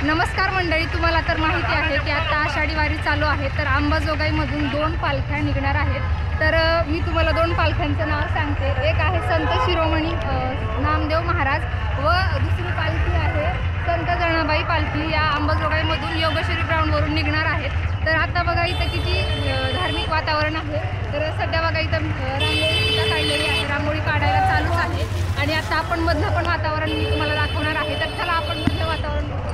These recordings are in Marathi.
नमस्कार मंडळी, तुम्हाला तर माहिती आहे की आता आषाढी वारी चालू आहे. तर अंबाजोगाईमधून 2 पालख्या निघणार आहेत. तर मी तुम्हाला 2 पालख्यांचं नाव सांगते. एक आहे संत शिरोमणी नामदेव महाराज व दुसरी पालखी आहे संत जनाबाई पालखी. या अंबाजोगाईमधून योगेश्वरी ग्राउंडवरून निघणार आहेत. तर आता बघा इथं किती धार्मिक वातावरण आहे. तर सध्या बघा इथं रांगोळी सुद्धा काढलेली आहे, रांगोळी काढायला चालूच आहे. आणि आता आपण मधलं पण वातावरण मी तुम्हाला दाखवणार आहे. तर चला आपण मधलं वातावरण बघू.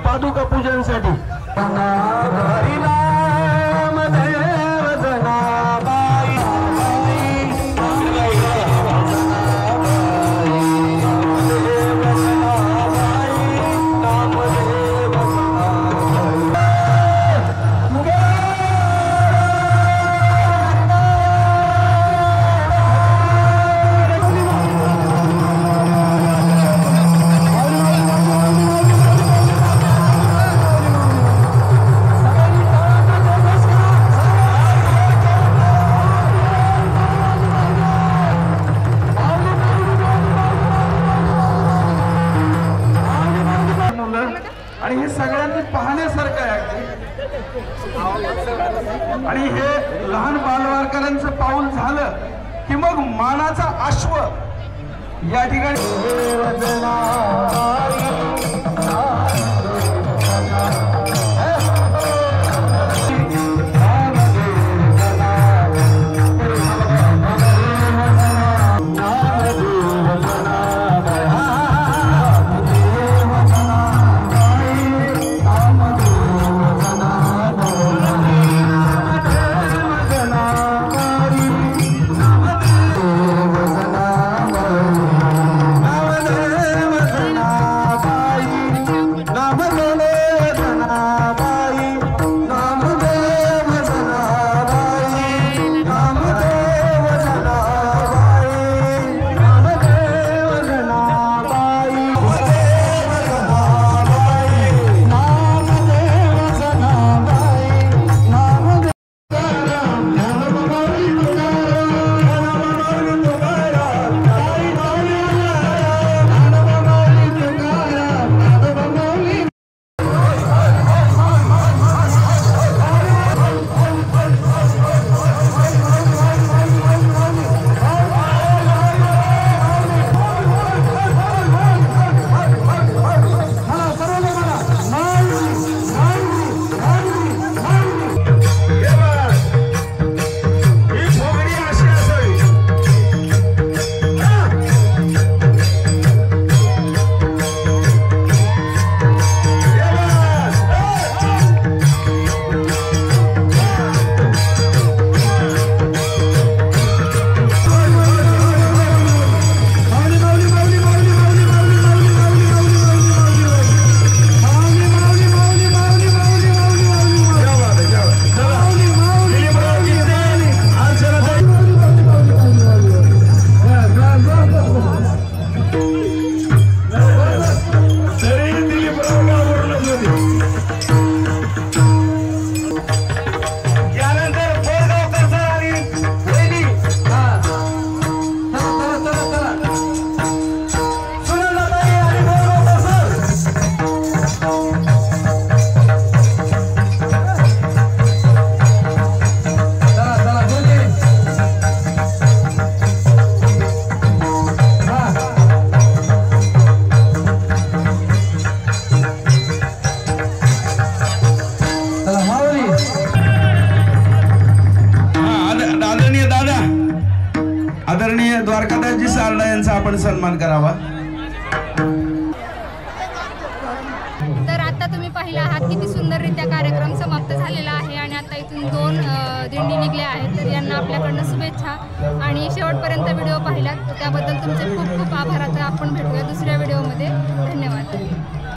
पादुका पूजनसाठी आणि हे सगळ्यांनी पाहण्यासारखं आहे. आणि हे लहान बालवारकरांचं पाऊल झालं की मग मानाचा अश्व या ठिकाणी आदरणीय द्वारकादासजी सारडा यांचा आपण सन्मान करावा. तर आता तुम्ही पाहिला आहात किती सुंदररित्या कार्यक्रम समाप्त झालेला आहे आणि आता इथून 2 दिंडी निघल्या आहेत. तर यांना आपल्याकडनं शुभेच्छा आणि शेवटपर्यंत व्हिडिओ पाहिलात त्याबद्दल तुमचे खूप खूप आभार. आता आपण भेटूया दुसऱ्या व्हिडिओमध्ये. धन्यवाद.